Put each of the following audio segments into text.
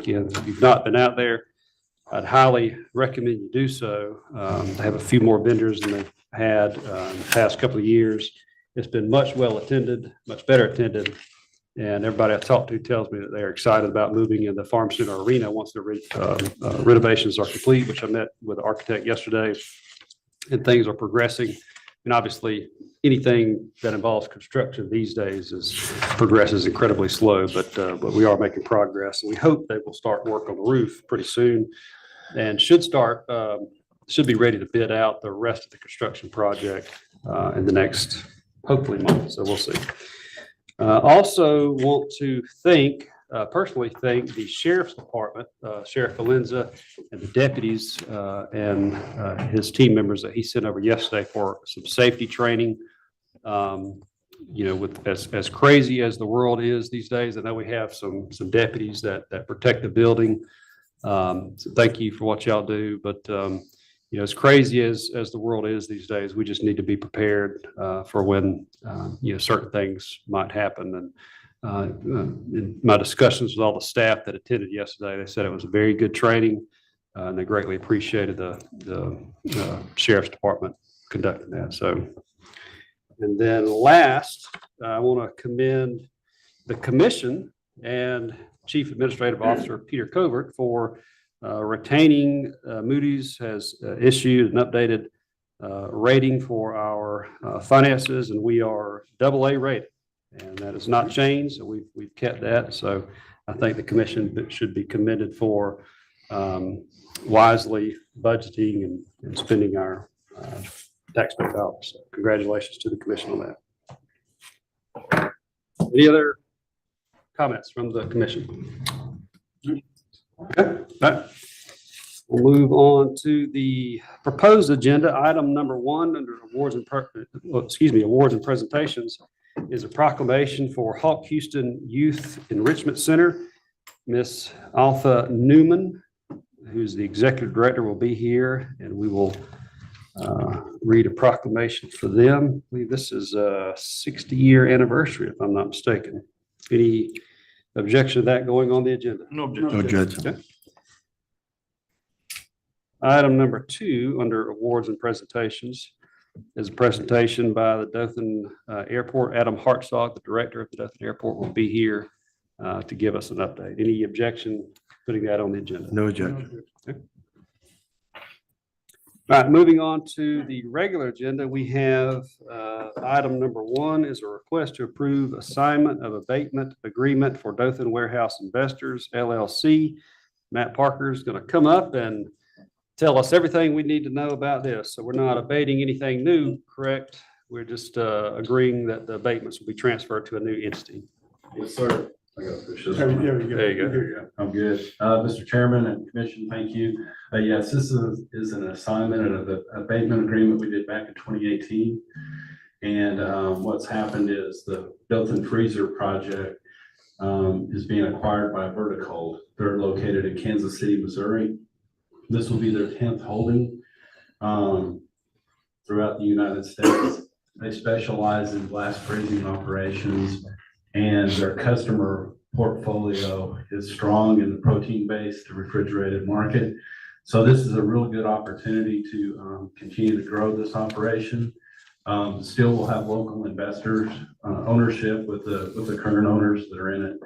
weekend. If you've not been out there, I'd highly recommend you do so. They have a few more vendors than they've had in the past couple of years. It's been much well attended, much better attended. And everybody I talked to tells me that they're excited about moving in the Farm Center Arena once the renovations are complete, which I met with the architect yesterday, and things are progressing. And obviously, anything that involves construction these days progresses incredibly slow, but we are making progress. And we hope they will start work on the roof pretty soon, and should be ready to bid out the rest of the construction project in the next, hopefully, month. So we'll see. Also want to personally thank the Sheriff's Department, Sheriff Valenza, and the deputies and his team members that he sent over yesterday for some safety training. With as crazy as the world is these days, I know we have some deputies that protect the building. So thank you for what y'all do. But as crazy as the world is these days, we just need to be prepared for when certain things might happen. And in my discussions with all the staff that attended yesterday, they said it was a very good training, and they greatly appreciated the Sheriff's Department conducting that. So, and then last, I want to commend the commission and Chief Administrative Officer Peter Covert for retaining. Moody's has issued an updated rating for our finances, and we are AA rated. And that has not changed, so we've kept that. So I think the commission should be commended for wisely budgeting and spending our taxpayer dollars. So congratulations to the commission on that. Any other comments from the commission? Okay. All right. We'll move on to the proposed agenda. Item number 1 under awards and presentations is a proclamation for Hawk Houston Youth Enrichment Center. Miss Alpha Newman, who's the executive director, will be here, and we will read a proclamation for them. I believe this is a 60-year anniversary, if I'm not mistaken. Any objection to that going on the agenda? No objection. No objection. Okay. Item number 2 under awards and presentations is a presentation by the Dothan Airport. Adam Hartsock, the director of the Dothan Airport, will be here to give us an update. Any objection putting that on the agenda? No objection. Okay. All right, moving on to the regular agenda, we have item number 1 is a request to approve assignment of abatement agreement for Dothan Warehouse Investors, LLC. Matt Parker is going to come up and tell us everything we need to know about this. So we're not abating anything new, correct? We're just agreeing that the abatements will be transferred to a new entity. Yes, sir. I got to push this There one. you go. I'm good. Mr. Chairman and Commission, thank you. Yes, this is an assignment of the abatement agreement we did back in 2018. And what's happened is the Dothan Freezer project is being acquired by Verticold. They're located in Kansas City, Missouri. This will be their 10th holding throughout the United States. They specialize in blast freezing operations, and their customer portfolio is strong in the protein-based refrigerated market. So this is a real good opportunity to continue to grow this operation. Still will have local investors, ownership with the current owners that are in it,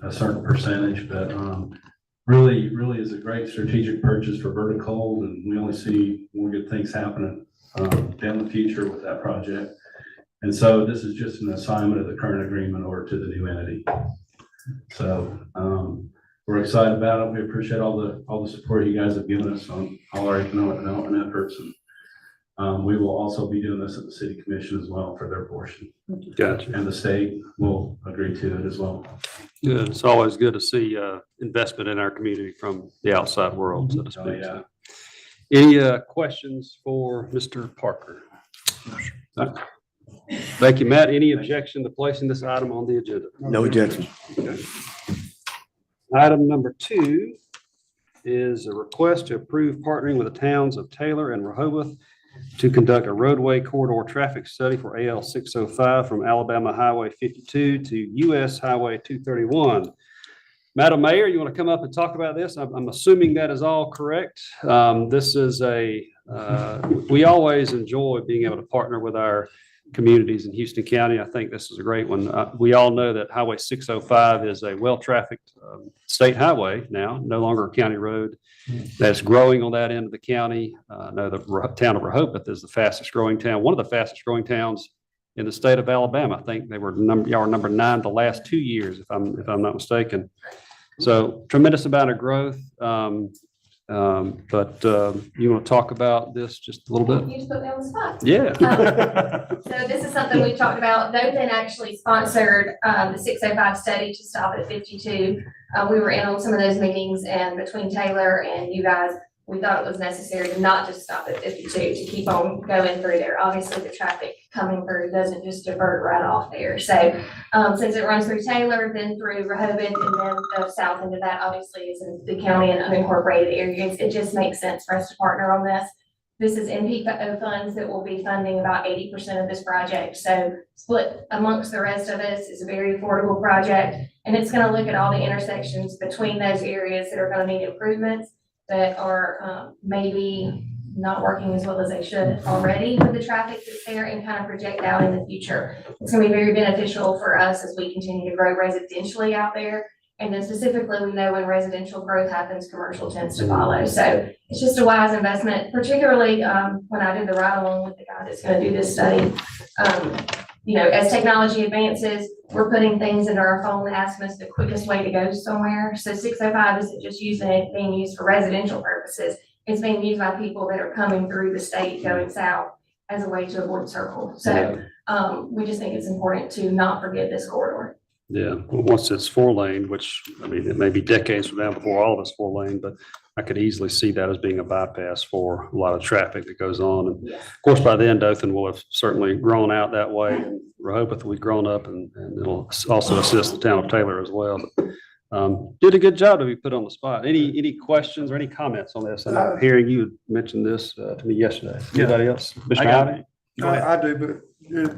a certain percentage, but really is a great strategic purchase for Verticold, and we only see more good things happening down the future with that project. And so this is just an assignment of the current agreement over to the new entity. So we're excited about it. We appreciate all the support you guys have given us on all our economic development efforts, and we will also be doing this at the City Commission as well for their portion. Gotcha. And the state will agree to it as well. Good. It's always good to see investment in our community from the outside world, so to speak. yeah. Any questions for Mr. Parker? Thank you, Matt. Any objection to placing this item on the agenda? No objection. Okay. Item number 2 is a request to approve partnering with the towns of Taylor and Rehoboth to conduct a roadway corridor traffic study for AL 605 from Alabama Highway 52 to US Highway 231. Madam Mayor, you want to come up and talk about this? I'm assuming that is all correct. This is we always enjoy being able to partner with our communities in Houston County. I think this is a great one. We all know that Highway 605 is a well-trafficked state highway now, no longer a county road. That's growing on that end of the county. I know the town of Rehoboth is the fastest growing town, one of the fastest growing towns in the state of Alabama. I think y'all were number 9 the last 2 years, if I'm not mistaken. So tremendous amount of growth. But you want to talk about this just a little bit? You just put me on the spot. Yeah. So this is something we've talked about. NOPIN actually sponsored the 605 study to stop at 52. We were in on some of those meetings, and between Taylor and you guys, we thought it was necessary to not just stop at 52, to keep on going through there. Obviously, the traffic coming through doesn't just divert right off there. So since it runs through Taylor, then through Rehoboth, and then the south end of that obviously is in the county and unincorporated areas, it just makes sense for us to partner on this. This is NPO funds that will be funding about 80% of this project. So split amongst the rest of us is a very affordable project. And it's going to look at all the intersections between those areas that are going to need improvements, that are maybe not working as well as they should already with the traffic that's there, and kind of project out in the future. It's going to be very beneficial for us as we continue to grow residentially out there. And then specifically, we know when residential growth happens, commercial tends to follow. So it's just a wise investment, particularly when I did the ride along with the guy that's going to do this study. You know, as technology advances, we're putting things into our phone asking us the quickest way to go somewhere. So 605 isn't just being used for residential purposes. It's being used by people that are coming through the state going south as a way to avoid circle. So we just think it's important to not forget this corridor. Yeah, well, once it's 4-lane, which, I mean, it may be decades from now before all of it's 4-lane, but I could easily see that as being a bypass for a lot of traffic that goes on. And of course, by then, Dothan will have certainly grown out that way, and Rehoboth will be grown up, and it'll also assist the town of Taylor as well. But, did a good job to be put on the spot. Any questions or any comments on this? And I'm hearing you mentioned this to me yesterday. Anybody else? Mr. Howdy? I do, but it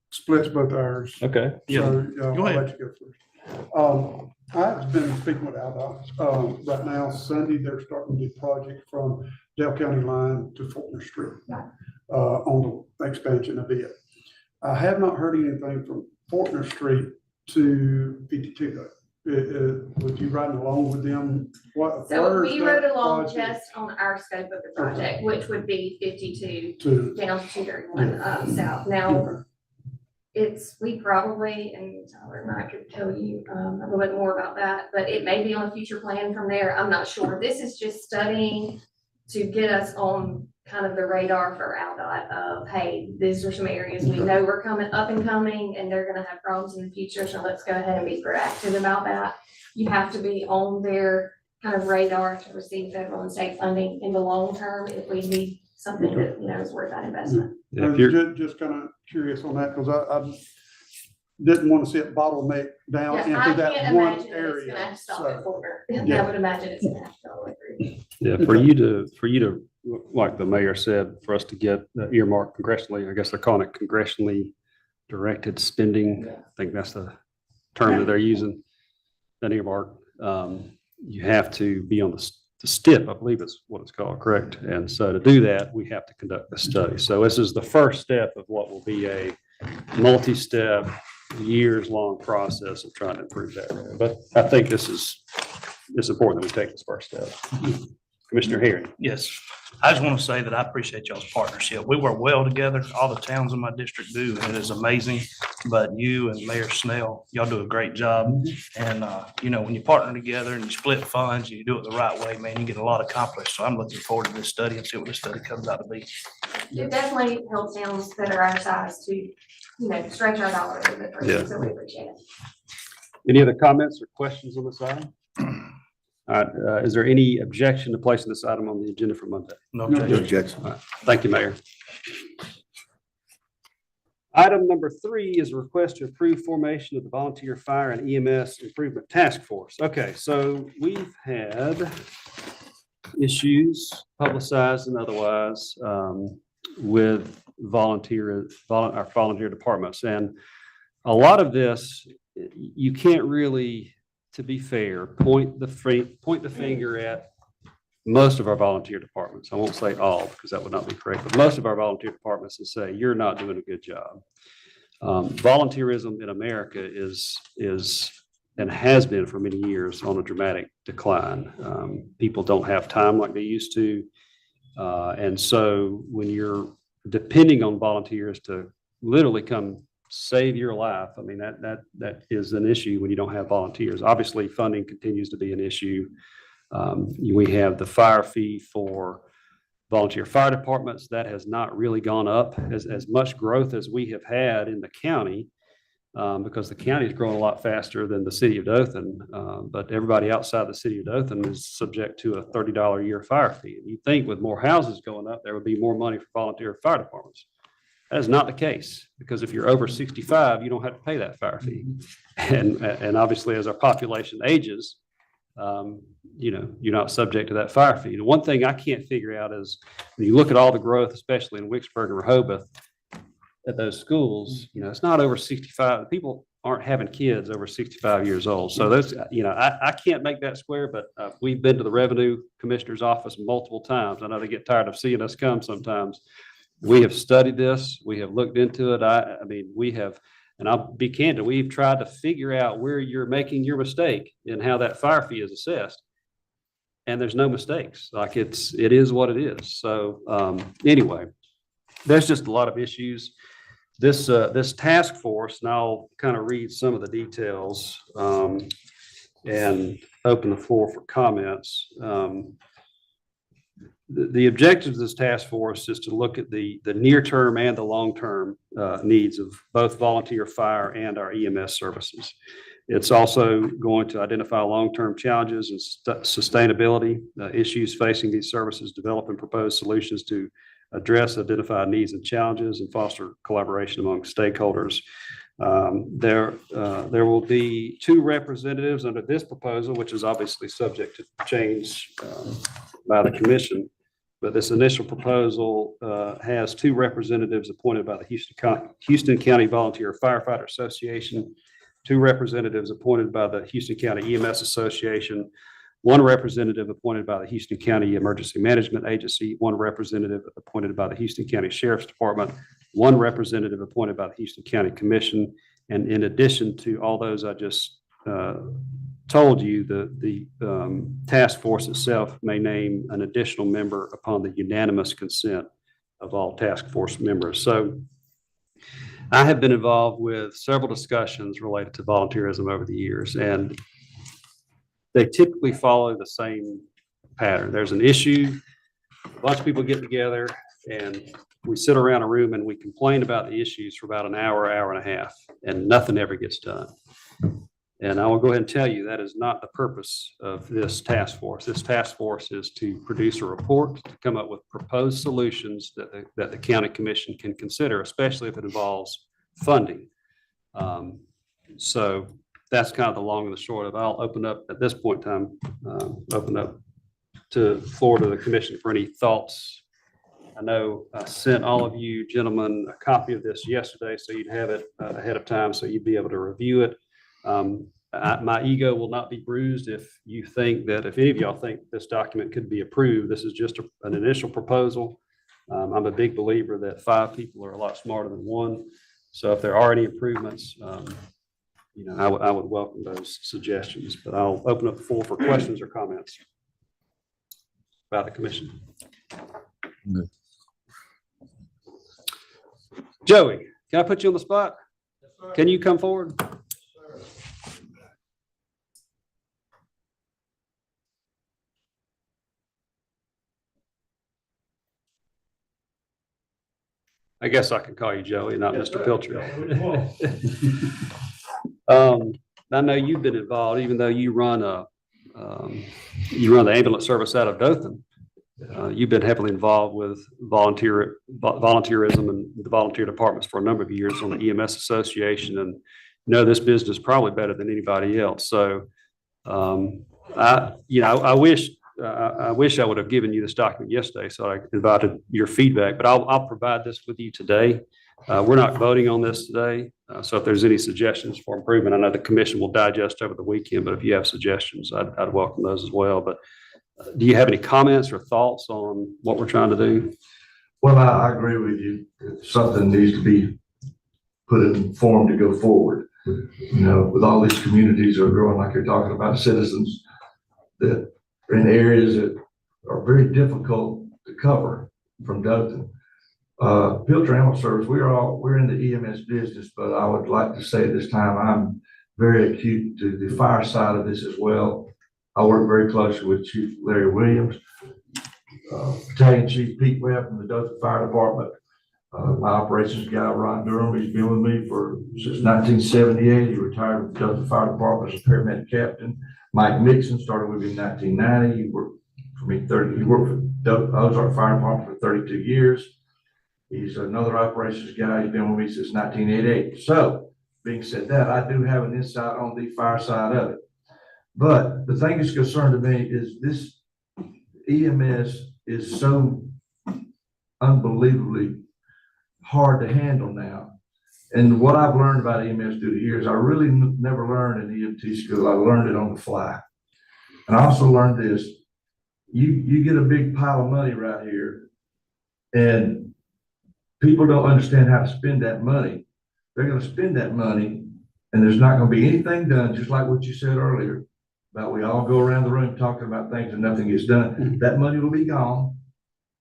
splits both ours. Okay. So, Go I'll ahead. let you go first. I've been speaking with Aldott. Right now, Sunday, they're starting the project from Dale County line to Faulkner Street, on the expansion of it. I have not heard anything from Faulkner Street to 52 though. With you riding along with them, So we rode along project just on our scope of the project, which would be 52 to? down to 231 south. Now, we probably, and Tyler and I could tell you a little bit more about that, but it may be on a future plan from there. I'm not sure. This is just studying to get us on kind of the radar for Aldott of, hey, these are some areas we know we're coming up and coming, and they're going to have problems in the future. So let's go ahead and be proactive about that. You have to be on their kind of radar to receive federal and state funding in the long term if we need something that, you know, is worth that investment. Yeah, I if you're- was just kind of curious on that, because I didn't want to see it bottleneck down Yeah, I into can't that one imagine that it's gonna have area. to stop So, at Faulkner. Yeah. I would imagine it's gonna have to go all the way through. Yeah, for you to, like the mayor said, for us to get earmarked congressionally, I guess they're calling it congressionally directed spending. I think that's the term that they're using, that earmark. You have to be on the STIP, I believe is what it's called, correct? And so to do that, we have to conduct a study. So this is the first step of what will be a multi-step, years-long process of trying to improve that area. But I think it's important that we take this first step. Commissioner Herring. Yes, I just want to say that I appreciate y'all's partnership. We work well together. All the towns in my district do, and it is amazing. But you and Mayor Snell, y'all do a great job. And, you know, when you partner together and you split funds, you do it the right way, man, you get a lot accomplished. So I'm looking forward to this study and see what this study comes out to be. It definitely helps towns that are our size to, you know, stretch our dollar a little bit Yeah. further, so we appreciate it. Any other comments or questions on this item? All right, is there any objection to placing this item on the agenda for Monday? No No objection. objection. Thank you, Mayor. Item number 3 is a request to approve formation of the Volunteer Fire and EMS Improvement Task Force. Okay, so we've had issues, publicized and otherwise, with our volunteer departments. And a lot of this, you can't really to be fair, point the finger at most of our volunteer departments. I won't say all because that would not be correct, but most of our volunteer departments and say, you're not doing a good job. Volunteerism in America is and has been for many years on a dramatic decline. People don't have time like they used to. And so when you're depending on volunteers to literally come save your life, I mean, that is an issue when you don't have volunteers. Obviously, funding continues to be an issue. We have the fire fee for volunteer fire departments. That has not really gone up as much growth as we have had in the county, because the county is growing a lot faster than the city of Dothan. But everybody outside the city of Dothan is subject to a $30 a year fire fee. And you think with more houses going up, there would be more money for volunteer fire departments. That is not the case, because if you're over 65, you don't have to pay that fire fee. And obviously, as our population ages, you're not subject to that fire fee. And one thing I can't figure out is when you look at all the growth, especially in Wicksburg and Rehoboth, at those schools, it's not over 65. People aren't having kids over 65 years old. So those, I can't make that square, but we've been to the revenue commissioner's office multiple times. I know they get tired of seeing us come sometimes. We have studied this. We have looked into it. I mean, we have, and I'll be candid, we've tried to figure out where you're making your mistake and how that fire fee is assessed. And there's no mistakes. Like it is what it is. So anyway, there's just a lot of issues. This task force, and I'll kind of read some of the details and open the floor for comments. The objective of this task force is to look at the near-term and the long-term needs of both volunteer fire and our EMS services. It's also going to identify long-term challenges and sustainability issues facing these services, develop and propose solutions to address identified needs and challenges, and foster collaboration among stakeholders. There will be 2 representatives under this proposal, which is obviously subject to change by the commission. But this initial proposal has 2 representatives appointed by the Houston County Volunteer Firefighter Association, 2 representatives appointed by the Houston County EMS Association, 1 representative appointed by the Houston County Emergency Management Agency, 1 representative appointed by the Houston County Sheriff's Department, 1 representative appointed by the Houston County Commission. And in addition to all those I just told you, the task force itself may name an additional member upon the unanimous consent of all task force members. So I have been involved with several discussions related to volunteerism over the years, and they typically follow the same pattern. There's an issue, a bunch of people get together, and we sit around a room and we complain about the issues for about an hour, hour and a half, and nothing ever gets done. And I will go ahead and tell you that is not the purpose of this task force. This task force is to produce a report, to come up with proposed solutions that the county commission can consider, especially if it involves funding. So that's kind of the long and the short of it. I'll open up at this point in time, open up to the floor to the commission for any thoughts. I know I sent all of you gentlemen a copy of this yesterday, so you'd have it ahead of time, so you'd be able to review it. My ego will not be bruised if you think that, if any of y'all think this document could be approved. This is just an initial proposal. I'm a big believer that 5 people are a lot smarter than 1. So if there are any improvements, I would welcome those suggestions, but I'll open up the floor for questions or comments about the commission. Good. Joey, can I put you on the spot? Can you come forward? I guess I can call you Joey, not Mr. Pilcher. I know you've been involved, even though you run the ambulance service out of Dothan. You've been heavily involved with volunteerism and the volunteer departments for a number of years on the EMS Association, and know this business probably better than anybody else. So, I wish I would have given you this document yesterday, so I invited your feedback, but I'll provide this with you today. We're not voting on this today. So if there's any suggestions for improvement, I know the commission will digest over the weekend, but if you have suggestions, I'd welcome those as well. But do you have any comments or thoughts on what we're trying to do? Well, I agree with you. Something needs to be put in form to go forward. You know, with all these communities are growing, like you're talking about, citizens that are in areas that are very difficult to cover from Dothan. Filter Ambulance Service, we're in the EMS business, but I would like to say at this time, I'm very acute to the fire side of this as well. I work very closely with Chief Larry Williams, Battalion Chief Pete Webb from the Dothan Fire Department. My operations guy, Ron Durham, he's been with me since 1978. He retired with the Dothan Fire Department as a paramedic captain. Mike Mixon started with me in 1990. He worked for me he worked for Dothan Ozark Fire Department for 32 years. He's another operations guy. He's been with me since 1988. So, being said that, I do have an insight on the fire side of it. But the thing that's concerned to me is this EMS is so unbelievably hard to handle now. And what I've learned about EMS through the years, I really never learned in EMT school. I learned it on the fly. And I also learned this, you get a big pile of money right here and people don't understand how to spend that money. They're going to spend that money and there's not going to be anything done, just like what you said earlier, about we all go around the room talking about things and nothing gets done. That money will be gone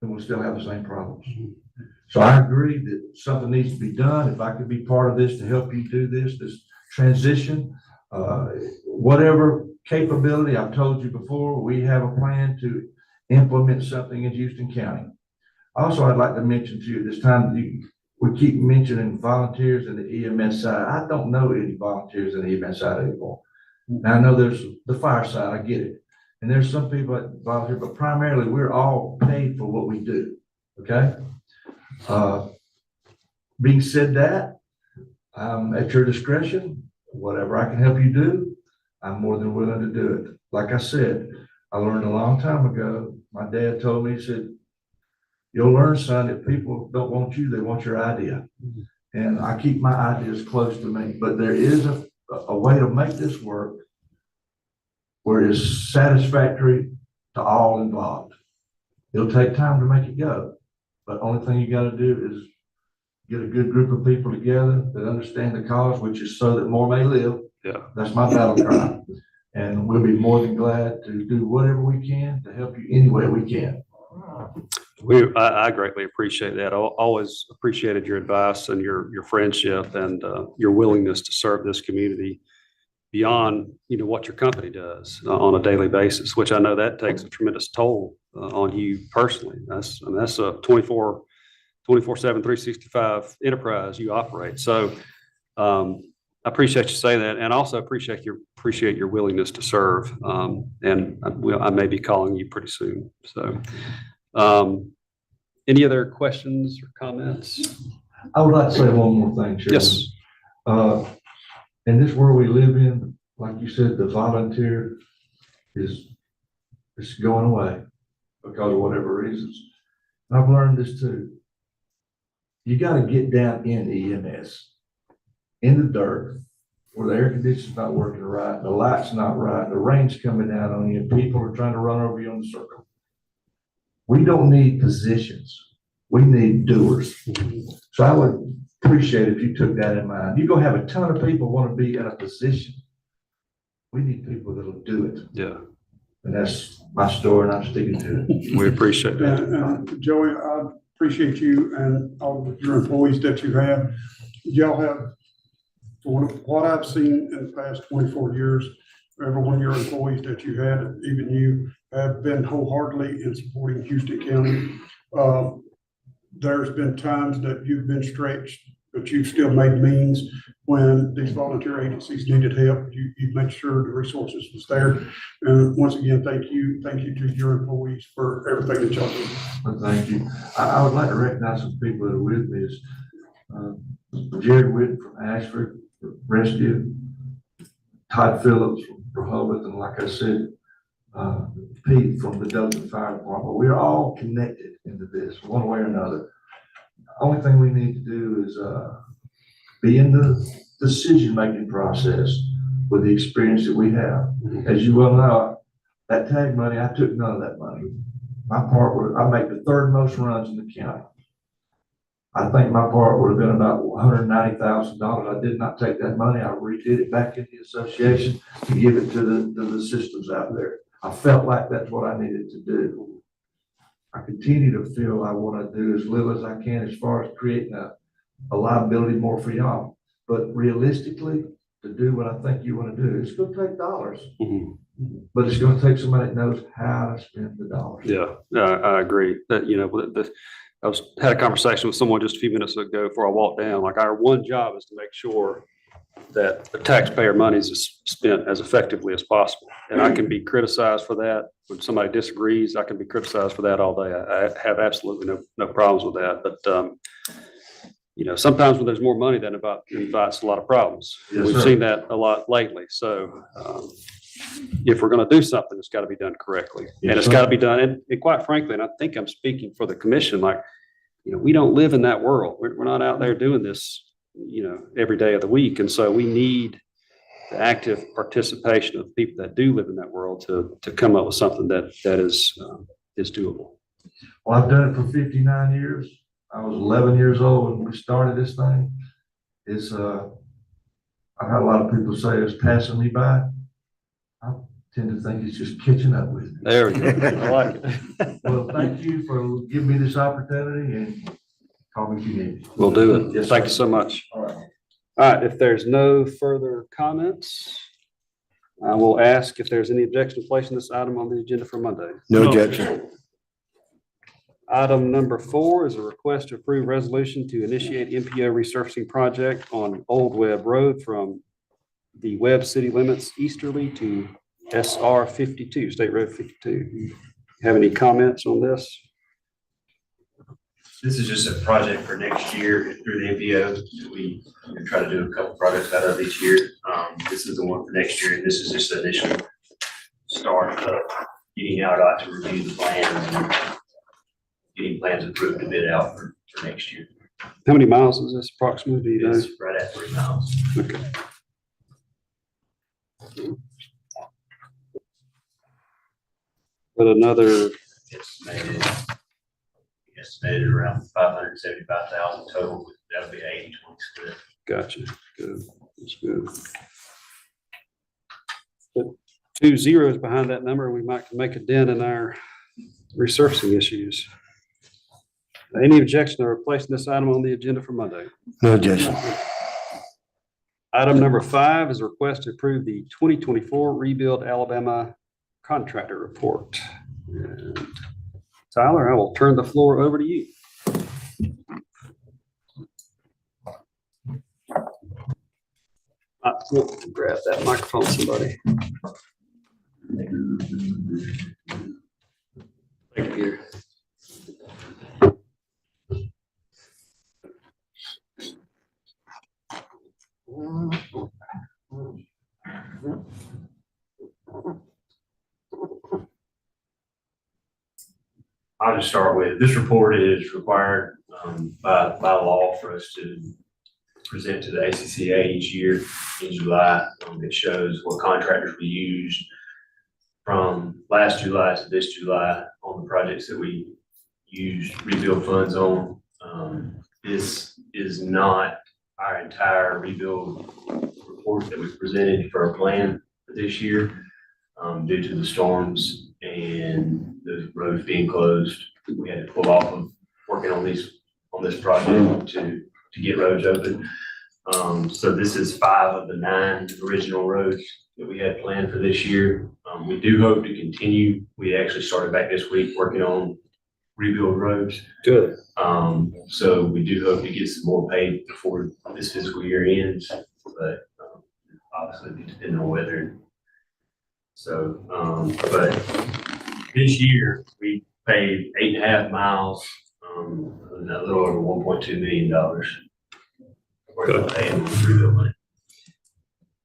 and we'll still have the same problems. So I agree that something needs to be done. If I could be part of this to help you do this transition, whatever capability, I've told you before, we have a plan to implement something in Houston County. Also, I'd like to mention to you this time, we keep mentioning volunteers in the EMS side. I don't know any volunteers in the EMS side anymore. Now I know there's the fire side, I get it. And there's some people that volunteer, but primarily we're all paid for what we do, okay? Being said that, at your discretion, whatever I can help you do, I'm more than willing to do it. Like I said, I learned a long time ago, my dad told me, he said, you'll learn, son, if people don't want you, they want your idea. And I keep my ideas close to me, but there is a way to make this work where it's satisfactory to all involved. It'll take time to make it go. But only thing you got to do is get a good group of people together that understand the cause, which is so that more may live. Yeah. That's my battle cry. And we'll be more than glad to do whatever we can to help you any way we can. I greatly appreciate that. I always appreciated your advice and your friendship and your willingness to serve this community beyond, what your company does on a daily basis, which I know that takes a tremendous toll on you personally. That's a 24/7, 365 enterprise you operate. So I appreciate you saying that, and also appreciate your willingness to serve. And I may be calling you pretty soon. So any other questions or comments? I would like to say one more thing, Chairman. Yes. In this world we live in, like you said, the volunteer is going away because of whatever reasons. I've learned this too. You got to get down in EMS, in the dirt, where the air conditioning's not working right, the light's not right, the rain's coming down on you, and people are trying to run over you on the circle. We don't need positions. We need doers. So I would appreciate if you took that in mind. You're going to have a ton of people want to be in a position. We need people that'll do it. Yeah. And that's my story, and I'm sticking to it. We appreciate that. And Joey, I appreciate you and all of your employees that you have. Y'all have, for what I've seen in the past 24 years, every one of your employees that you had, even you, have been wholeheartedly in supporting Houston County. There's been times that you've been stretched, but you've still made means when these volunteer agencies needed help. You made sure the resources was there. And once again, thank you to your employees for everything that y'all do. Well, thank you. I would like to recognize some people that are with me. Is Jared Whitten from Ashford Rescue, Todd Phillips from Rehoboth, and like I said, Pete from the Dothan Fire Department. We're all connected into this one way or another. The only thing we need to do is be in the decision-making process with the experience that we have. As you well know, that tag money, I took none of that money. My part was, I make the third most runs in the county. I think my part would have been about $190,000. I did not take that money. I redid it back in the association to give it to the systems out there. I felt like that's what I needed to do. I continue to feel I want to do as little as I can as far as creating a liability more for y'all. But realistically, to do what I think you want to do, it's going to take dollars, but it's going to take somebody that knows how to spend the dollars. Yeah, I agree that, you know, had a conversation with someone just a few minutes ago before I walked down. Like, our one job is to make sure that the taxpayer money is spent as effectively as possible. And I can be criticized for that. When somebody disagrees, I can be criticized for that all day. I have absolutely no problems with that. But, you know, sometimes when there's more money, that invites a lot of problems. Yes, We've sir. seen that a lot lately. So if we're going to do something, it's got to be done correctly. Yes, And it's sir. got to be done. And quite frankly, and I think I'm speaking for the commission, like, you know, we don't live in that world. We're not out there doing this, you know, every day of the week. And so we need the active participation of people that do live in that world to come up with something that is doable. Well, I've done it for 59 years. I was 11 years old when we started this thing. It's, I've had a lot of people say it's passing me by. I tend to think it's just catching up with me. There we go. I like it. Well, thank you for giving me this opportunity, and call me if you need me. We'll do it. Yes, Thank you sir. so much. All right. All right, if there's no further comments, I will ask if there's any objection to placing this item on the agenda for Monday. No objection. Item number 4 is a request to approve resolution to initiate MPO resurfacing project on Old Webb Road from the Webb city limits easterly to SR 52, State Road 52. Have any comments on this? This is just a project for next year through the MPO. We try to do a couple projects out of each year. This is the one for next year, and this is just the initial start of getting out to review the plans and getting plans approved to bid out for next year. How many miles is this approximately? Do you know? It's right at 3 miles. Okay. But another, Estimated around 575,000 total. That'll be 80-20 split. gotcha, good, that's good. But 2 zeros behind that number, we might make a dent in our resurfacing issues. Any objection to replacing this item on the agenda for Monday? No objection. Item number 5 is a request to approve the 2024 Rebuild Alabama Contractor Report. And Tyler, I will turn the floor over to you. We'll grab that microphone, somebody. Thank you. I'll just start with, this report is required by law for us to present to the ACCA each year in July. It shows what contractors we used from last July to this July on the projects that we used rebuild funds on. This is not our entire rebuild report that we presented for our plan for this year due to the storms and the roads being closed. We had to pull off of working on this project to get roads open. So this is 5 of the 9 original roads that we had planned for this year. We do hope to continue. We actually started back this week working on rebuild roads. Good. So we do hope to get some more paid before this fiscal year ends, but obviously depending on weather. So, but this year we paid 8.5 miles, and a little over $1.2 million. Worth of paying rebuild money.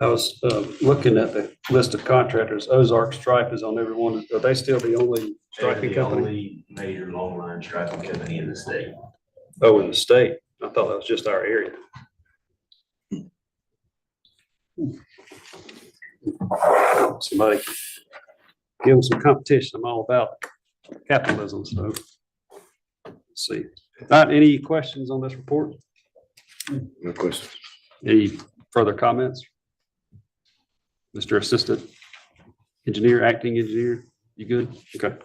I was looking at the list of contractors. Ozark Stripe is on every one. Are they still the only They're striping the company? only major long line striping company in the state. Oh, in the state. I thought that was just our area. Somebody give them some competition. I'm all about capitalism, so. Let's see. Not any questions on this report? No questions. Any further comments? Mr. Assistant Engineer, Acting Engineer, you good? Okay.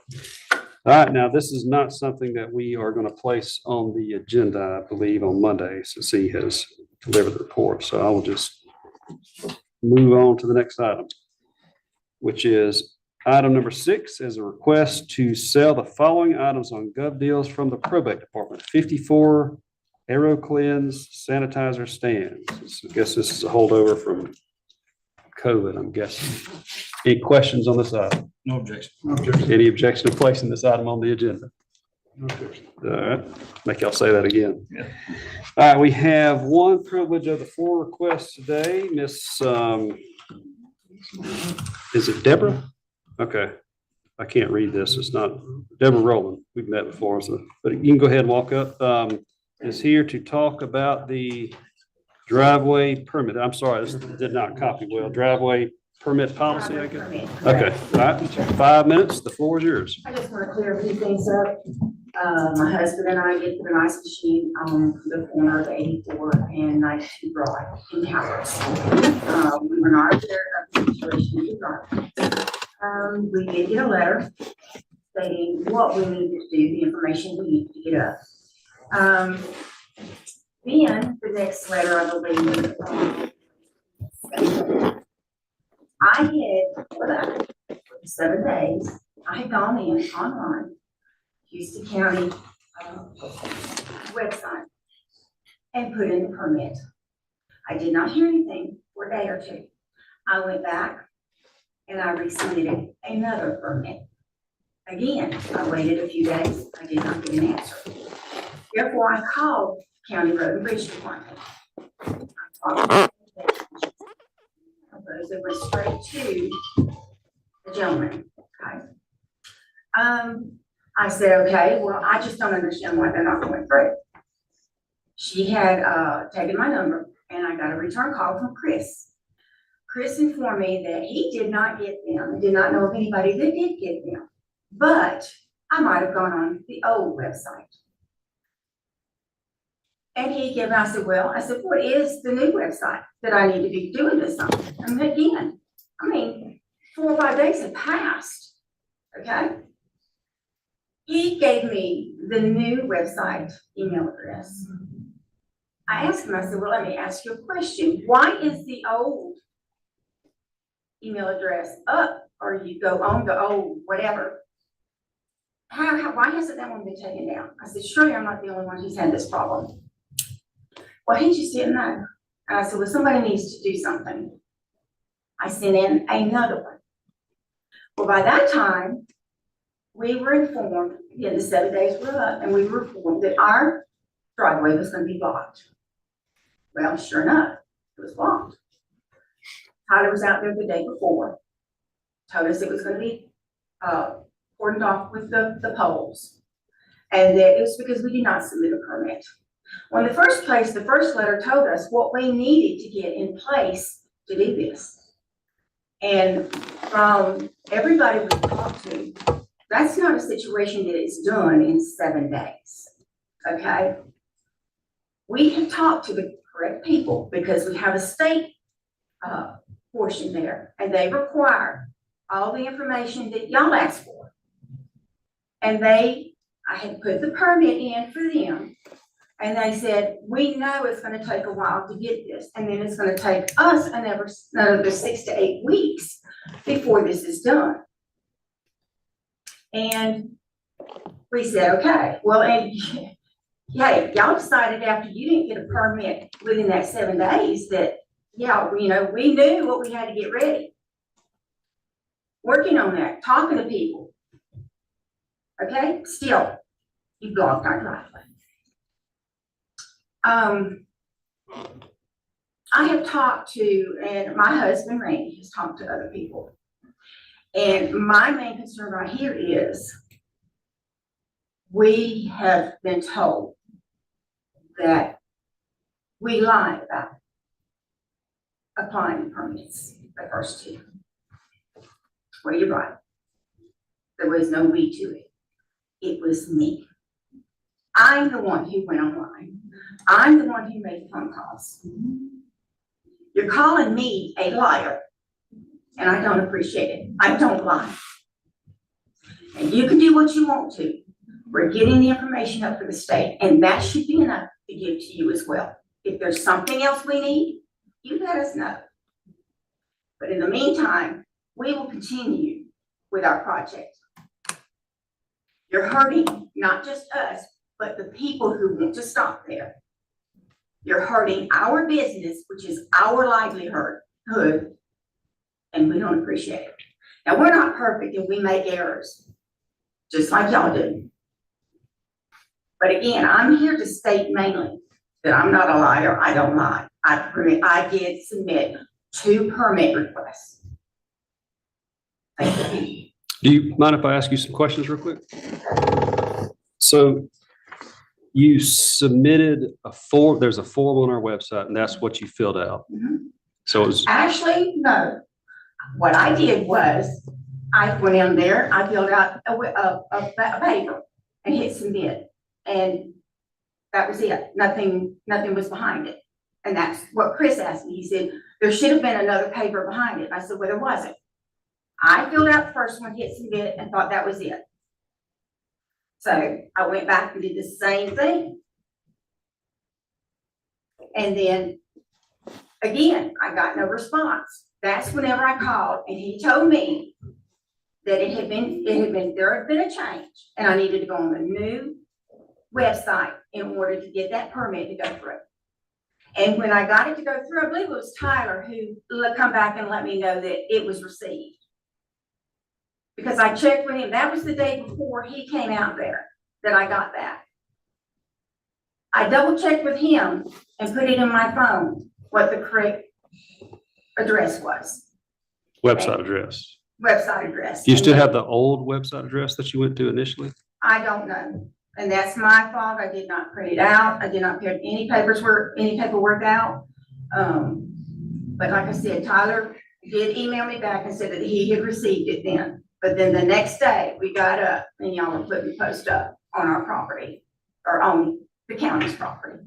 All right, now this is not something that we are going to place on the agenda, I believe, on Monday, since he has delivered the report. So I will just move on to the next item, which is item number 6 is a request to sell the following items on Gov Deals from the probate department: 54 AeroCleanse sanitizer stands. I guess this is a holdover from COVID, I'm guessing. Any questions on this item? No objection. No objection. Any objection to placing this item on the agenda? No objection. All right, make y'all say that again. Yeah. All right, we have one privilege of the 4 requests today. Miss, is it Deborah? Okay, I can't read this. It's not Deborah Rowland. We've met before, so, but you can go ahead and walk up. Is here to talk about the driveway permit. I'm sorry, this did not copy well. Driveway permit policy, I guess. Okay, all right, 5 minutes. The floor is yours. I just want to clear a few things up. My husband and I did put an ice machine on the corner of 84 and 92 Broad in Towers. We were not aware of the situation in Broad. We did get a letter stating what we needed to do, the information we need to get up. Then the next letter, I believe, I had, for that, for 7 days, I had gone in online, Houston County website, and put in the permit. I did not hear anything for a day or two. I went back and I resubmitted another permit. Again, I waited a few days. I did not get an answer. Therefore, I called County Road and Bridge Department. It went straight to the gentleman. Okay. I said, okay, well, I just don't understand why they're not going through. She had taken my number and I got a return call from Chris. Chris informed me that he did not get them, and did not know of anybody that did get them, but I might have gone on the old website. And I said, well, what is the new website that I need to be doing this on? And again, 4 or 5 days had passed, okay? He gave me the new website email address. I asked him, I said, well, let me ask you a question. Why is the old email address up, or you go on the old whatever? Why hasn't that one been taken down? I said, surely I'm not the only one who's had this problem. Well, he just didn't know. And I said, well, somebody needs to do something. I sent in another one. Well, by that time, we were informed, again, the 7 days were up, and we were informed that our driveway was going to be blocked. Well, sure enough, it was blocked. Tyler was out there the day before, told us it was going to be cordoned off with the poles, and that it was because we did not submit a permit. Well, in the first place, the first letter told us what we needed to get in place to do this. And from everybody we talked to, that's not a situation that is done in 7 days, okay? We have talked to the correct people because we have a state portion there, and they require all the information that y'all asked for. And I had put the permit in for them, and they said, we know it's gonna take a while to get this, and then it's gonna take us another 6 to 8 weeks before this is done. And we said, okay, well, and hey, y'all decided after you didn't get a permit within that 7 days that, yeah, we knew what we had to get ready. Working on that, talking to people. Okay, still, you blocked our driveway. I have talked to, and my husband Randy has talked to other people. And my main concern right here is we have been told that we lied about it. applying permits, the first two. Well, you're right. There was no we to it. It was me. I'm the one who went online. I'm the one who made phone calls. You're calling me a liar, and I don't appreciate it. I don't lie. And you can do what you want to. We're getting the information up for the state, and that should be enough to give to you as well. If there's something else we need, you let us know. But in the meantime, we will continue with our project. You're hurting not just us, but the people who want to stop there. You're hurting our business, which is our livelihood, and we don't appreciate it. Now, we're not perfect and we make errors, just like y'all do. But again, I'm here to state mainly that I'm not a liar, I don't lie. I did submit 2 permit requests. Thank you. Do you mind if I ask you some questions real quick? So you submitted a form, there's a form on our website, and that's what you filled out. Mhm. So it was, Actually, no. What I did was, I went in there, I filled out a paper and hit submit. And that was it. Nothing was behind it. And that's what Chris asked me. He said, there should have been another paper behind it. I said, well, there wasn't. I filled out the first one, hit submit, and thought that was it. So I went back and did the same thing. And then, again, I got no response. That's whenever I called, and he told me that there had been a change, and I needed to go on the new website in order to get that permit to go through. And when I got it to go through, I believe it was Tyler who come back and let me know that it was received. Because I checked with him, that was the day before he came out there that I got that. I double checked with him and put it in my phone, what the correct address was, website address. website address. Do you still have the old website address that you went to initially? I don't know, and that's my fault. I did not print it out. I did not print any paperwork out. But like I said, Tyler did email me back and said that he had received it then. But then the next day, we got up and y'all were putting the post up on our property, or on the county's property.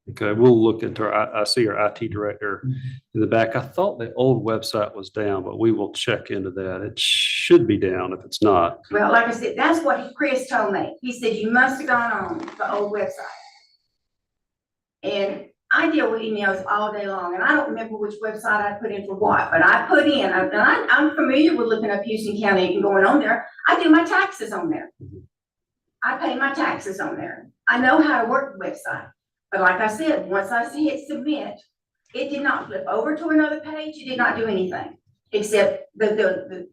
Okay, we'll look into I see our IT director in the back. I thought the old website was down, but we will check into that. It should be down if it's not. Well, like I said, that's what Chris told me. He said, you must have gone on the old website. And I deal with emails all day long, and I don't remember which website I put in for what, but I put in, and I'm familiar with looking up Houston County and going on there. I do my taxes on there. I pay my taxes on there. I know how to work the website. But like I said, once I hit submit, it did not flip over to another page. It did not do anything, except the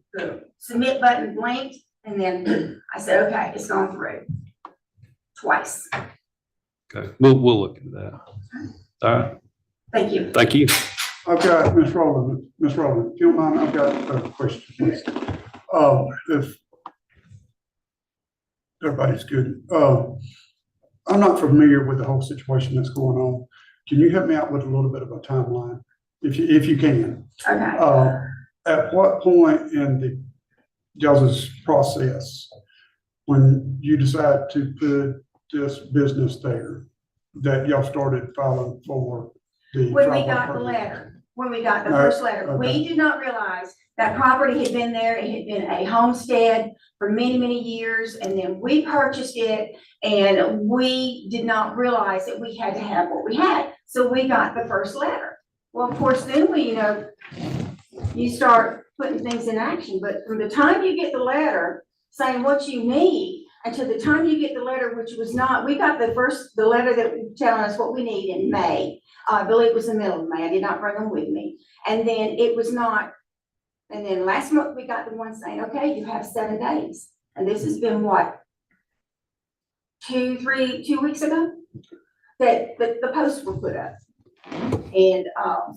submit button blinked, and then I said, okay, it's gone through twice. Okay, we'll look into that. All right, Thank you. thank you. Okay, Ms. Rowland, if you don't mind, I've got a question, please. If everybody's good, I'm not familiar with the whole situation that's going on. Can you help me out with a little bit of a timeline, if you can? Okay. At what point in the y'all's process, when you decide to put this business there, that y'all started filing for the? When we driveway got the permit? letter, when we got the All right, first letter, we okay. did not realize that property had been there. It had been a homestead for many, many years, and then we purchased it, and we did not realize that we had to have what we had. So we got the first letter. Well, of course, then you start putting things in action, but from the time you get the letter saying what you need, until the time you get the letter, which was not, we got the letter that was telling us what we need in May. I believe it was the middle of May. I did not bring them with me. And then it was not, and then last month we got the one saying, okay, you have 7 days. And this has been what? 2 weeks ago? That the posts were put up. And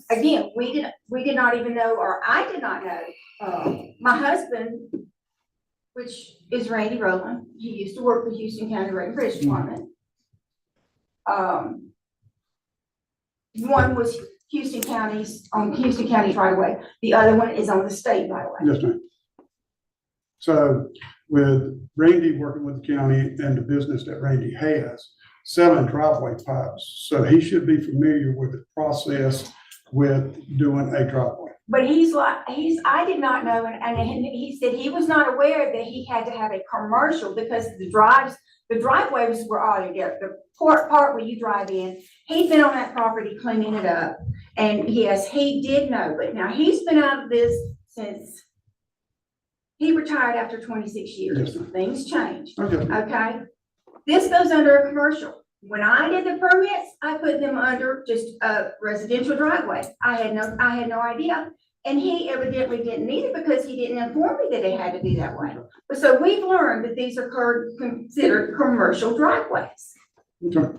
again, we did not even know, or I did not know, my husband, which is Randy Rowland, he used to work for Houston County Road and Bridge Department. One was Houston County's, on Houston County's right away. The other one is on the state right away. Yes, ma'am. So with Randy working with the county and the business that Randy has, selling driveway pipes, so he should be familiar with the process with doing a driveway. But I did not know, and he said he was not aware that he had to have a commercial because the driveways were all together. The part where you drive in, he'd been on that property cleaning it up. And yes, he did know, but now he's been out of this since he retired after 26 years. Yes, ma'am. Things changed, Okay, okay? This goes under a commercial. When I did the permits, I put them under just a residential driveway. I had no idea. And he evidently didn't either because he didn't inform me that it had to be that way. But so we've learned that these are considered commercial driveways. okay.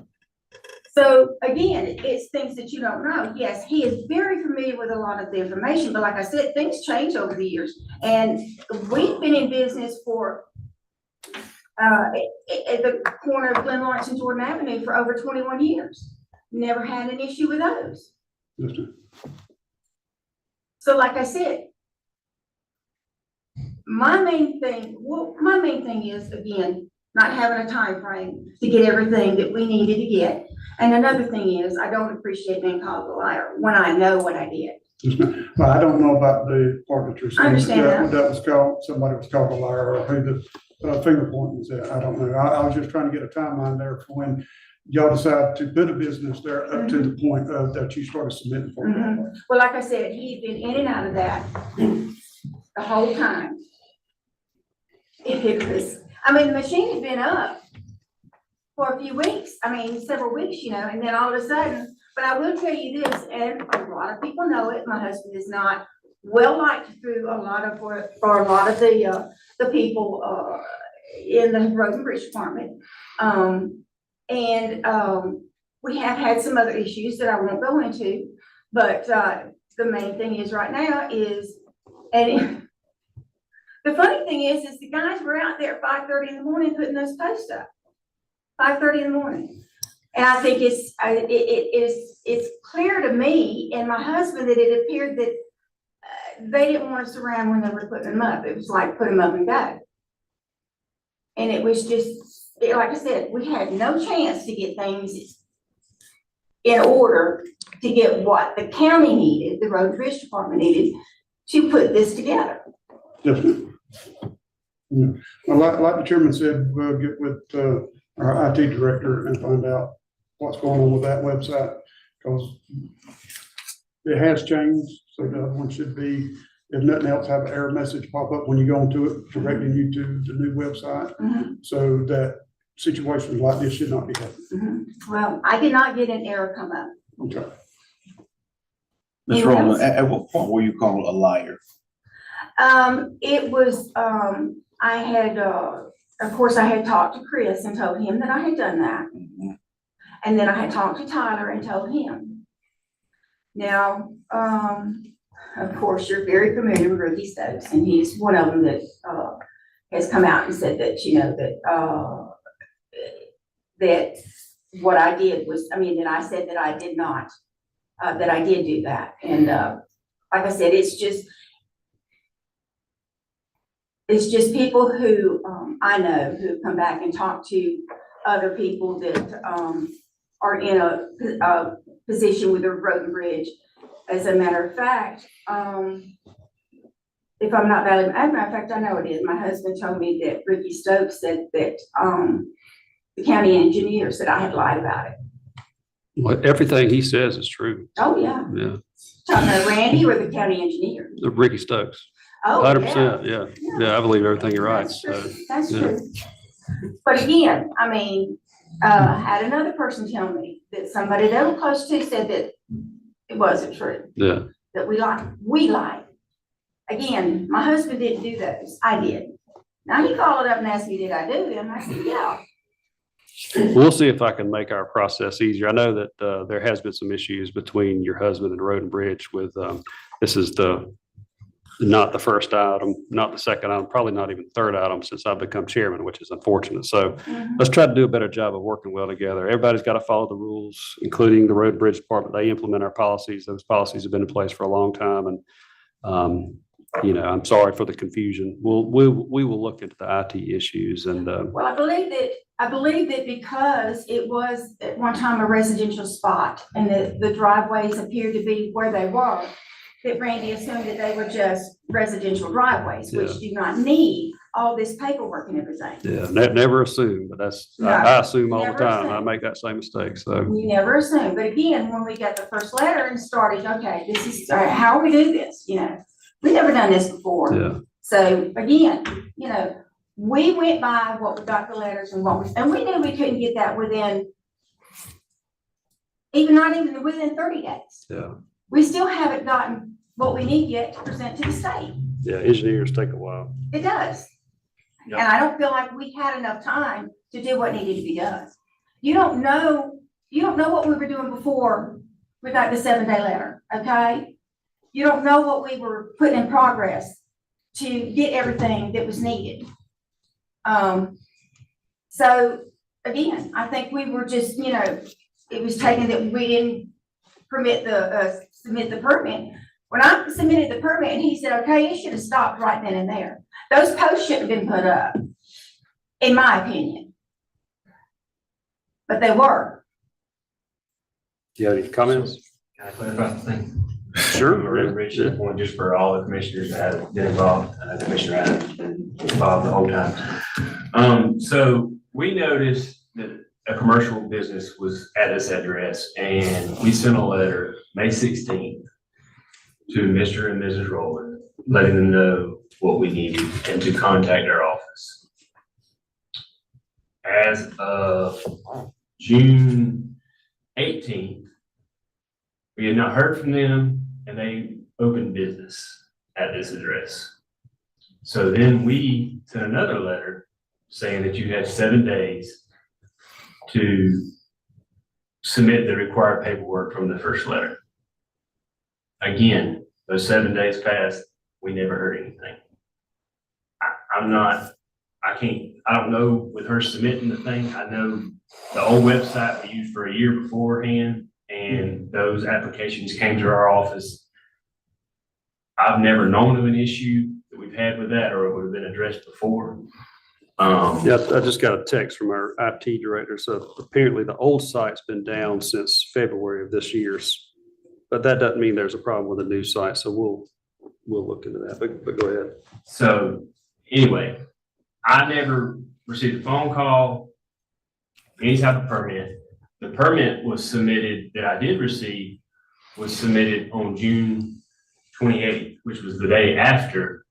So again, it's things that you don't know. Yes, he is very familiar with a lot of the information, but like I said, things change over the years. And we've been in business for at the corner of Glen Lawrence and Jordan Avenue for over 21 years. Never had an issue with those. Yes, ma'am. So like I said, my main thing is, again, not having a time frame to get everything that we needed to get. And another thing is, I don't appreciate being called a liar when I know what I did. Yes, ma'am. But I don't know about the part that you're saying. I understand that. That was called, somebody was called a liar or who the finger pointing is at. I don't know. I was just trying to get a timeline there for when y'all decided to put a business there up to the point of that you started submitting for. Mhm. Well, like I said, he'd been in and out of that the whole time. It was, I mean, the machine had been up for a few weeks, several weeks, and then all of a sudden, but I will tell you this, and a lot of people know it, my husband is not well liked through a lot of, for a lot of the people, in the road and bridge department. We have had some other issues that I won't go into, but, the main thing is right now is, and the funny thing is the guys were out there at 5:30 in the morning putting those posts up. 5:30 in the morning. And I think it's clear to me and my husband that it appeared that they didn't want us around when they were putting them up. It was like, put them up and go. And it was just, like I said, we had no chance to get things in order to get what the county needed, the road and bridge department needed to put this together. Yes, ma'am. Yeah. Well, like the chairman said, we'll get with our IT director and find out what's going on with that website. Because it has changed, so the other one should be, if nothing else, have an error message pop up when you go into it, directing you to the new website. Mhm, So that situations like this should not be happening. mhm. Well, I did not get an error come up. Okay. Ms. Anyone Rowland, else? at what point were you called a liar? It was, I had, of course, I had talked to Chris and told him that I had done that. Mhm. And then I had talked to Tyler and told him. Now, of course, you're very familiar with Ricky Stokes, and he's one of them that, has come out and said that, that what I did was, that I said that I did not, that I did do that. And, like I said, it's just people who, I know, who have come back and talked to other people that, are in a position with the road and bridge. As a matter of fact, if I'm not valid, as a matter of fact, I know it is. My husband told me that Ricky Stokes said that, the county engineer said I had lied about it. What, everything he says is true. Oh, yeah. Yeah, Talking about Randy or the county engineer? the Ricky Stokes, Oh, 100%, yeah. Yeah, I believe everything you're right, That's so. true. That's yeah. true. But again, had another person tell me that somebody they were close to said that it wasn't true, Yeah, that we lied. Again, my husband didn't do those. I did. Now he followed up and asked me, did I do them? I said, yeah. we'll see if I can make our process easier. I know that there has been some issues between your husband and Road and Bridge with, this is the not the first item, not the second item, probably not even third item since I've become chairman, which is unfortunate. So let's try to do a better job of working well together. Everybody's got to follow the rules, including the road and bridge department. They implement our policies. Those policies have been in place for a long time. And, I'm sorry for the confusion. We will look into the IT issues and, Well, I believe that because it was at one time a residential spot and the driveways appeared to be where they were, that Randy assumed that they were just residential driveways, which do not need all this paperwork and everything. yeah, never assume, but that's, No, I assume all the never time. I assume. make that same mistake. So, You never assume, but again, when we got the first letter and started, okay, this is, all right, how we do this, we never done this before. yeah. So again, we went by what we got the letters and and we knew we couldn't get that within, not even within 30 days. Yeah. We still haven't gotten what we need yet to present to the state. Yeah. Engineers take a while. It does. And I don't feel like we had enough time to do what needed to be done. You don't know what we were doing before we got the 7-day letter, okay? You don't know what we were putting in progress to get everything that was needed. So again, I think we were just, it was taken that we didn't submit the permit. When I submitted the permit and he said, okay, it should have stopped right then and there. Those posts shouldn't have been put up, in my opinion. But they were. Do you have any comments? Can I clarify something? Sure. Rich, point just for all the commissioners that have been involved, Commissioner Adams has been involved the whole time. So we noticed that a commercial business was at this address, and we sent a letter May 16th to Mr. and Mrs. Rowland, letting them know what we needed and to contact our office. As of June 18th, we had not heard from them, and they opened business at this address. So then we sent another letter saying that you had 7 days to submit the required paperwork from the first letter. Again, those 7 days passed, we never heard anything. I don't know with her submitting the thing, I know the old website we used for a year beforehand, and those applications came to our office. I've never known of an issue that we've had with that, or it would have been addressed before. Yeah, I just got a text from our IT director. So apparently the old site's been down since February of this year. But that doesn't mean there's a problem with the new site. So we'll look into that, but go ahead. So anyway, I never received a phone call, any type of permit. The permit was submitted, that I did receive, was submitted on June 28th, which was the day after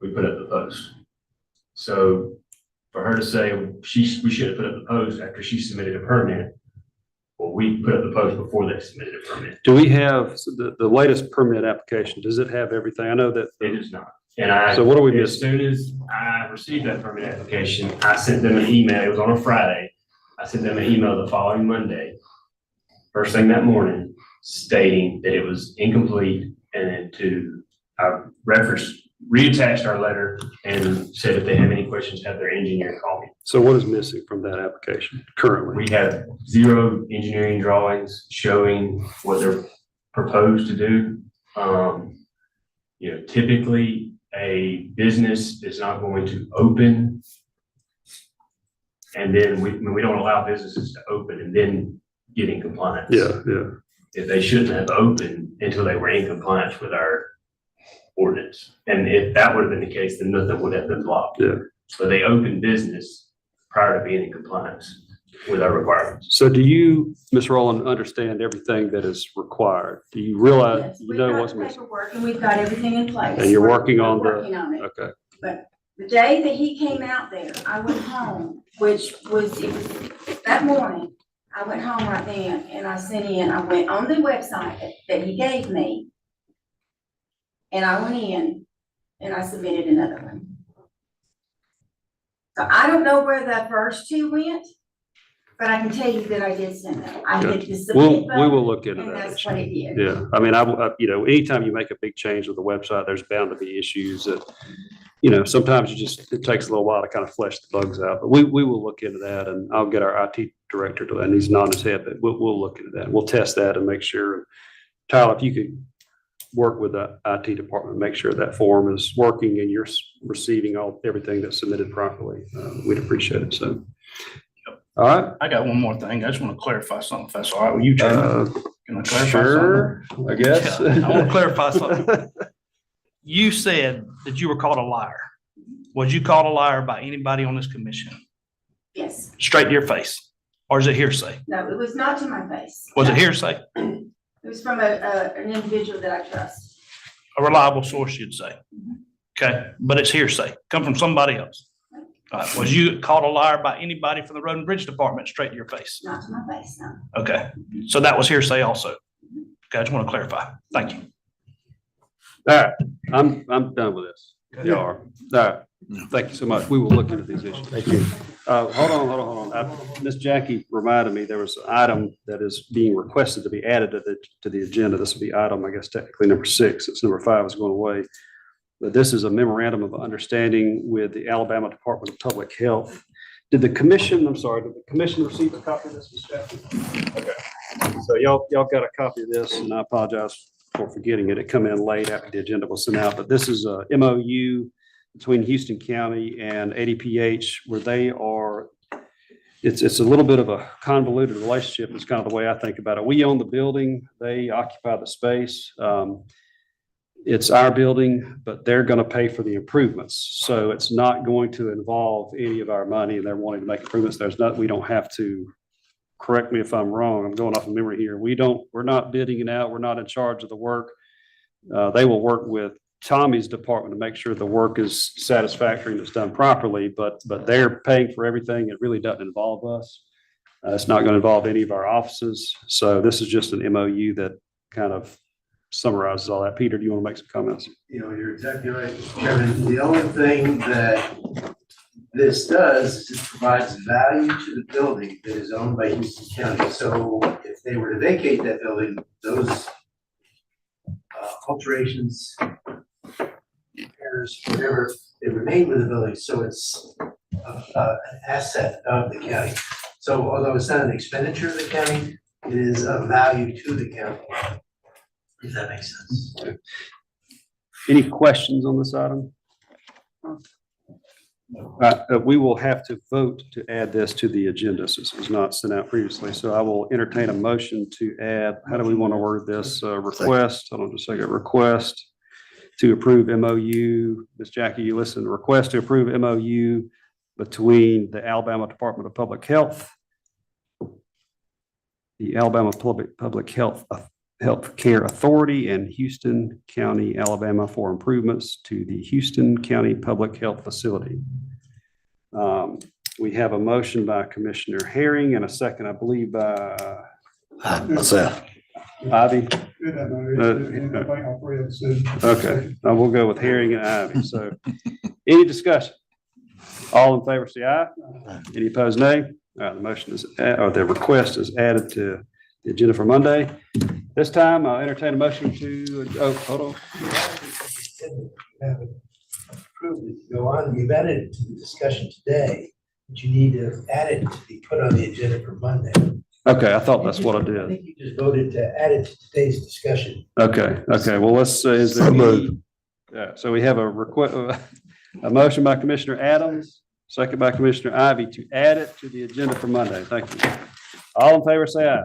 we put up the post. So for her to say we should have put up the post after she submitted a permit, well, we put up the post before they submitted a permit. Do we have the latest permit application? Does it have everything? I know that. It is not. And So what do we as miss? soon as I received that permit application, I sent them an email. It was on a Friday. I sent them an email the following Monday, first thing that morning, stating that it was incomplete, and then I reattached our letter and said if they have any questions, have their engineer call me. So what is missing from that application currently? We have 0 engineering drawings showing what they're proposed to do. Typically a business is not going to open, and then we don't allow businesses to open and then get in compliance. Yeah. If they shouldn't have opened until they were in compliance with our ordinance. And if that would have been the case, then nothing would have been blocked. Yeah. But they opened business prior to being in compliance with our requirements. So do you, Ms. Rowland, understand everything that is required? Do you realize, Yes, you we've know got what's the missing? paperwork and we've got everything in place. And you're We're working on working on it. Okay. The day that he came out there, I went home, it was that morning. I went home right then and I went on the website that he gave me. And I went in and I submitted another one. So I don't know where the first 2 went, But I can tell you that I did send them. I hit the we submit button, will look into and that. that's what it did. Yeah, I mean, you know, anytime you make a big change with the website, there's bound to be issues that, you know, sometimes it takes a little while to kind of flesh the bugs out, but we will look into that, and I'll get our IT director to, and he's nodding his head, but we'll look into that. We'll test that and make sure. Tyler, if you could work with the IT department, make sure that form is working and you're receiving everything that's submitted properly, we'd appreciate it, so. All right. I got one more thing. I just want to clarify something, if that's all right with you, Chairman. Can I clarify something? Sure, I guess. Yeah, I want to clarify something. You said that you were called a liar. Was you called a liar by anybody on this commission? Yes. Straight to your face? Or is it hearsay? No, it was not to my face. Was it hearsay? It was from an individual that I trust. A reliable source, you'd say. Okay, but it's hearsay. Come from somebody else. All right, was you called a liar by anybody from the Road and Bridge Department straight to your face? Not to my face, no. Okay, so that was hearsay also. Okay, I just want to clarify. Thank you. All right, I'm done with this. You are. All right. Thank you so much. We will look into these issues. Thank you. Hold on. Miss Jackie reminded me there was an item that is being requested to be added to the agenda. This will be item, I guess, technically number 6. It's number 5 is going away. But this is a memorandum of understanding with the Alabama Department of Public Health. Did the commission receive a copy of this, Ms. Jackie? Okay. So y'all got a copy of this, and I apologize for forgetting it. It come in late after the agenda was sent out, but this is a MOU between Houston County and ADPH where it's a little bit of a convoluted relationship. It's kind of the way I think about it. We own the building, they occupy the space. It's our building, but they're going to pay for the improvements. So it's not going to involve any of our money, and they're wanting to make improvements. We don't have to, correct me if I'm wrong, I'm going off of memory here. We're not bidding it out. We're not in charge of the work. They will work with Tommy's department to make sure the work is satisfactory and it's done properly, but they're paying for everything. It really doesn't involve us. It's not going to involve any of our offices. So this is just an MOU that kind of summarizes all that. Peter, do you want to make some comments? You know, you're exactly right, Chairman. The only thing that this does is it provides value to the building that is owned by Houston County. So if they were to vacate that building, those alterations, repairs, whatever, they remain with the building. So it's an asset of the county. So although it's not an expenditure of the county, it is of value to the county. If that makes sense. Any questions on this item? We will have to vote to add this to the agenda since it was not sent out previously. So I will entertain a motion to add, how do we want to word this? Request, hold on just a second, request to approve MOU. Ms. Jackie, you listen, request to approve MOU between the Alabama Department of Public Health, the Alabama Public Healthcare Authority, and Houston County, Alabama, for improvements to the Houston County Public Health Facility. We have a motion by Commissioner Herring and a second, I believe, by Ivy. Okay, now we'll go with Herring and Ivy. So any discussion? All in favor, say aye. Any opposed, nay. All right, the motion is, or the request is added to the agenda for Monday. This time, I'll entertain a motion to, hold on. Approved it to go on. You've added it to the discussion today, but you need to add it to be put on the agenda for Monday. Okay, I thought that's what I I did. think you just voted to add it to today's discussion. Okay, well, let's, is there any? Yeah, so we have a request, a motion by Commissioner Adams, second by Commissioner Ivy to add it to the agenda for Monday. Thank you. All in favor, say aye.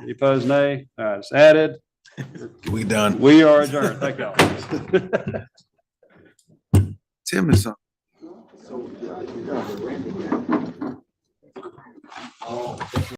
Any opposed, nay. All right, it's added. We done. We are adjourned. Thank y'all. Tim is on.